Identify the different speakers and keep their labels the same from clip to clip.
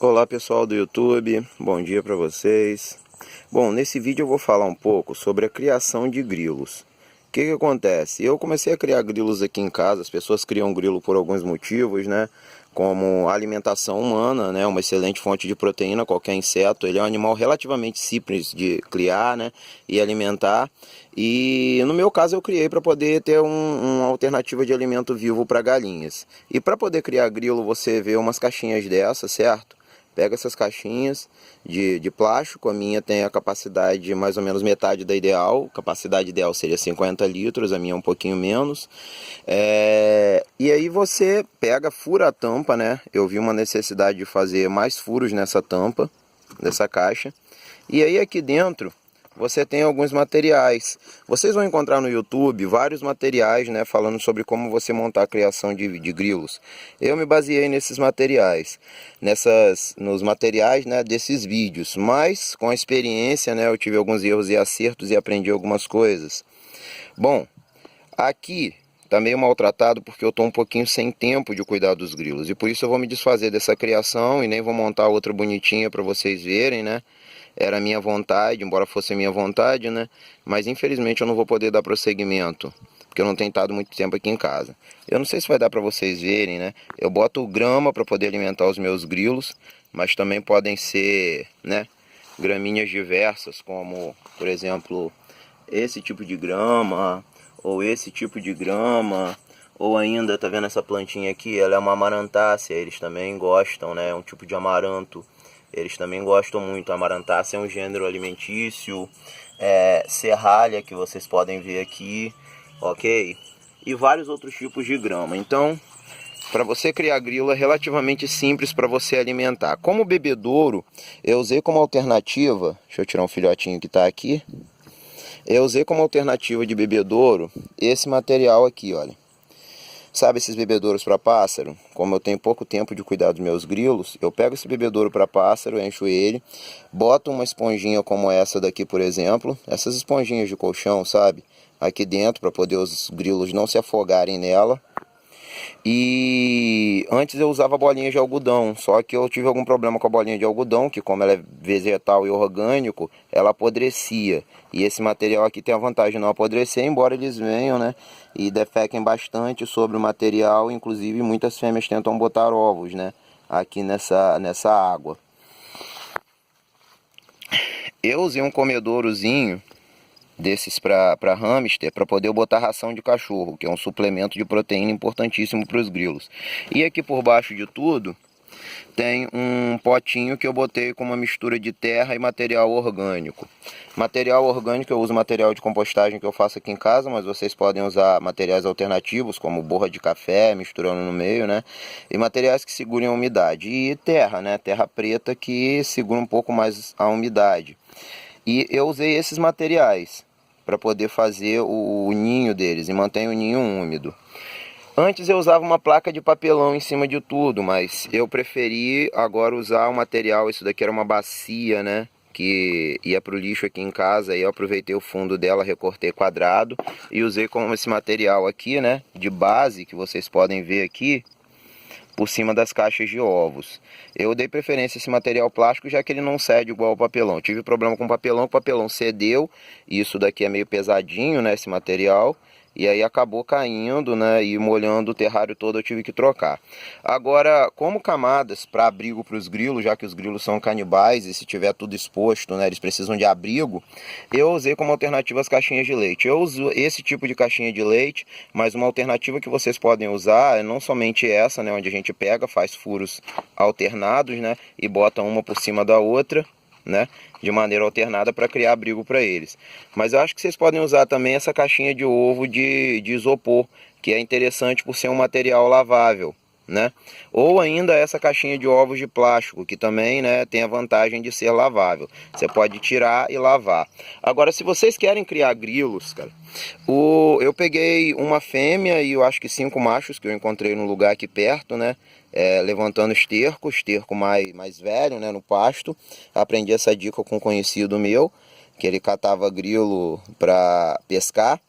Speaker 1: Olá pessoal do YouTube, bom dia para vocês. Bom, nesse vídeo eu vou falar um pouco sobre a criação de grilos. O que acontece? Eu comecei a criar grilos aqui em casa, as pessoas criam grilo por alguns motivos, né? Como alimentação humana, né? Uma excelente fonte de proteína, qualquer inseto. Ele é um animal relativamente simples de criar, né? E alimentar. E no meu caso eu criei para poder ter uma alternativa de alimento vivo para galinhas. E para poder criar grilo você vê umas caixinhas dessas, certo? Pega essas caixinhas de plástico, a minha tem a capacidade mais ou menos metade da ideal, capacidade ideal seria 50 litros, a minha é um pouquinho menos. E aí você pega, fura a tampa, né? Eu vi uma necessidade de fazer mais furos nessa tampa, dessa caixa. E aí aqui dentro você tem alguns materiais. Vocês vão encontrar no YouTube vários materiais, né, falando sobre como você montar a criação de grilos. Eu me baseei nesses materiais, nos materiais, né, desses vídeos. Mas com a experiência, né, eu tive alguns erros e acertos e aprendi algumas coisas. Bom, aqui está meio maltratado porque eu estou um pouquinho sem tempo de cuidar dos grilos. E por isso eu vou me desfazer dessa criação e nem vou montar outra bonitinha para vocês verem, né? Era a minha vontade, embora fosse a minha vontade, né? Mas infelizmente eu não vou poder dar prosseguimento, porque eu não tenho estado muito tempo aqui em casa. Eu não sei se vai dar para vocês verem, né? Eu boto grama para poder alimentar os meus grilos, mas também podem ser, né, gramíneas diversas, como, por exemplo, esse tipo de grama, ou esse tipo de grama, ou ainda, tá vendo essa plantinha aqui? Ela é uma amarantácea, eles também gostam, né? É um tipo de amaranto. Eles também gostam muito. A amarantácea é um gênero alimentício. Serralha, que vocês podem ver aqui, ok? E vários outros tipos de grama. Então, para você criar grilo é relativamente simples para você alimentar. Como bebedouro, eu usei como alternativa, deixa eu tirar um filhotinho que está aqui. Eu usei como alternativa de bebedouro esse material aqui, olha. Sabe esses bebedouros para pássaro? Como eu tenho pouco tempo de cuidar dos meus grilos, eu pego esse bebedouro para pássaro, encho ele, boto uma esponjinha como essa daqui, por exemplo, essas esponjinhas de colchão, sabe? Aqui dentro, para poder os grilos não se afogarem nela. E antes eu usava bolinha de algodão, só que eu tive algum problema com a bolinha de algodão, que como ela é vegetal e orgânico, ela apodrecia. E esse material aqui tem a vantagem de não apodrecer, embora eles venham, né, e defequem bastante sobre o material, inclusive muitas fêmeas tentam botar ovos, né, aqui nessa água. Eu usei um comedourozinho desses para hamster, para poder botar ração de cachorro, que é um suplemento de proteína importantíssimo para os grilos. E aqui por baixo de tudo tem um potinho que eu botei com uma mistura de terra e material orgânico. Material orgânico eu uso material de compostagem que eu faço aqui em casa, mas vocês podem usar materiais alternativos, como borra de café, misturando no meio, né? E materiais que segurem a umidade. E terra, né? Terra preta que segura um pouco mais a umidade. E eu usei esses materiais para poder fazer o ninho deles e manter o ninho úmido. Antes eu usava uma placa de papelão em cima de tudo, mas eu preferi agora usar o material, isso daqui era uma bacia, né, que ia para o lixo aqui em casa, e eu aproveitei o fundo dela, recortei quadrado e usei como esse material aqui, né, de base, que vocês podem ver aqui, por cima das caixas de ovos. Eu dei preferência a esse material plástico, já que ele não cede igual ao papelão. Tive problema com o papelão cedeu, e isso daqui é meio pesadinho, né, esse material, e aí acabou caindo, né, e molhando o terrário todo, eu tive que trocar. Agora, como camadas para abrigo para os grilos, já que os grilos são canibais e se tiver tudo exposto, né, eles precisam de abrigo, eu usei como alternativa as caixinhas de leite. Eu uso esse tipo de caixinha de leite, mas uma alternativa que vocês podem usar é não somente essa, né, onde a gente pega, faz furos alternados, né, e bota uma por cima da outra, né, de maneira alternada para criar abrigo para eles. Mas eu acho que vocês podem usar também essa caixinha de ovo de isopor, que é interessante por ser um material lavável, né? Ou ainda essa caixinha de ovos de plástico, que também, né, tem a vantagem de ser lavável. Você pode tirar e lavar. Agora, se vocês querem criar grilos, cara, eu peguei uma fêmea e eu acho que 5 machos que eu encontrei num lugar aqui perto, né? Levantando esterco mais velho, né, no pasto. Aprendi essa dica com um conhecido meu, que ele catava grilo para pescar.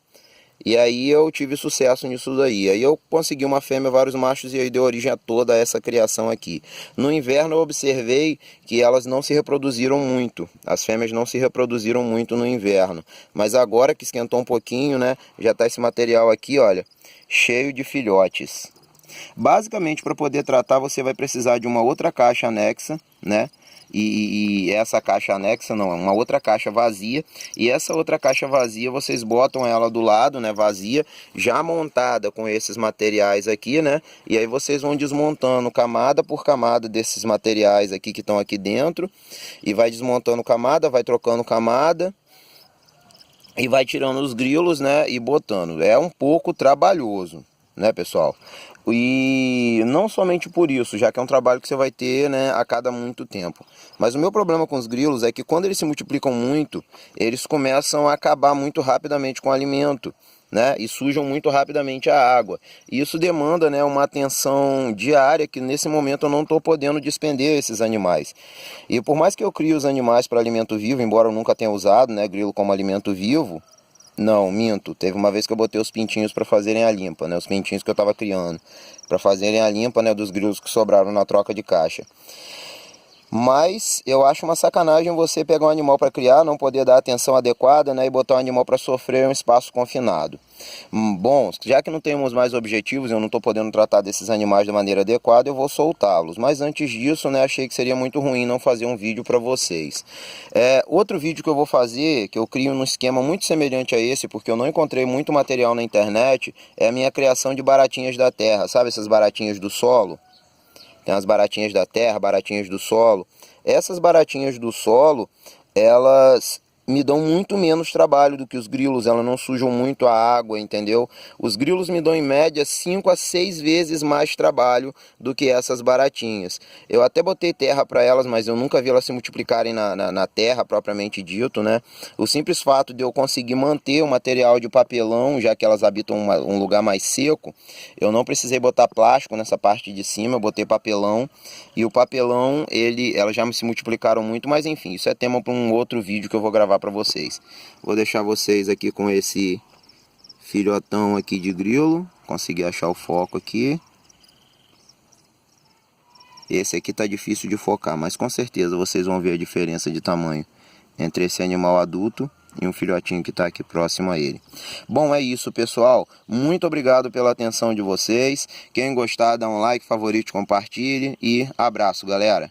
Speaker 1: E aí eu tive sucesso nisso daí. Aí eu consegui uma fêmea, vários machos, e aí deu origem a toda essa criação aqui. No inverno eu observei que elas não se reproduziram muito. As fêmeas não se reproduziram muito no inverno. Mas agora que esquentou um pouquinho, né? Já tá esse material aqui, olha, cheio de filhotes. Basicamente, para poder tratar, você vai precisar de uma outra caixa anexa, né? E essa caixa anexa não, é uma outra caixa vazia. E essa outra caixa vazia, vocês botam ela do lado, né, vazia, já montada com esses materiais aqui, né? E aí vocês vão desmontando camada por camada desses materiais aqui que estão aqui dentro. E vai desmontando camada, vai trocando camada. E vai tirando os grilos, né, e botando. É um pouco trabalhoso, né, pessoal? E não somente por isso, já que é um trabalho que você vai ter, né, a cada muito tempo. Mas o meu problema com os grilos é que quando eles se multiplicam muito, eles começam a acabar muito rapidamente com o alimento, né, e sujam muito rapidamente a água. E isso demanda, né, uma atenção diária que nesse momento eu não estou podendo despender esses animais. E por mais que eu crie os animais para alimento vivo, embora eu nunca tenha usado, né, grilo como alimento vivo, não, minto. Teve uma vez que eu botei os pintinhos para fazerem a limpa, né? Os pintinhos que eu estava criando, para fazerem a limpa, né, dos grilos que sobraram na troca de caixa. Mas eu acho uma sacanagem você pegar um animal para criar, não poder dar a atenção adequada, né, e botar um animal para sofrer em um espaço confinado. Bom, já que não temos mais objetivos, eu não estou podendo tratar desses animais de maneira adequada, eu vou soltá-los. Mas antes disso, né, achei que seria muito ruim não fazer um vídeo para vocês. Outro vídeo que eu vou fazer, que eu crio num esquema muito semelhante a esse, porque eu não encontrei muito material na internet, é a minha criação de baratinhas da terra. Sabe essas baratinhas do solo? Tem as baratinhas da terra, baratinhas do solo. Essas baratinhas do solo, elas me dão muito menos trabalho do que os grilos, elas não sujam muito a água, entendeu? Os grilos me dão em média 5 a 6 vezes mais trabalho do que essas baratinhas. Eu até botei terra para elas, mas eu nunca vi elas se multiplicarem na terra propriamente dito, né? O simples fato de eu conseguir manter o material de papelão, já que elas habitam um lugar mais seco, eu não precisei botar plástico nessa parte de cima, eu botei papelão, e o papelão, elas já se multiplicaram muito, mas enfim, isso é tema para um outro vídeo que eu vou gravar para vocês. Vou deixar vocês aqui com esse filhotão aqui de grilo. Consegui achar o foco aqui. Esse aqui tá difícil de focar, mas com certeza vocês vão ver a diferença de tamanho entre esse animal adulto e um filhotinho que está aqui próximo a ele. Bom, é isso, pessoal. Muito obrigado pela atenção de vocês. Quem gostar, dá um like, favorite, compartilhe e abraço, galera.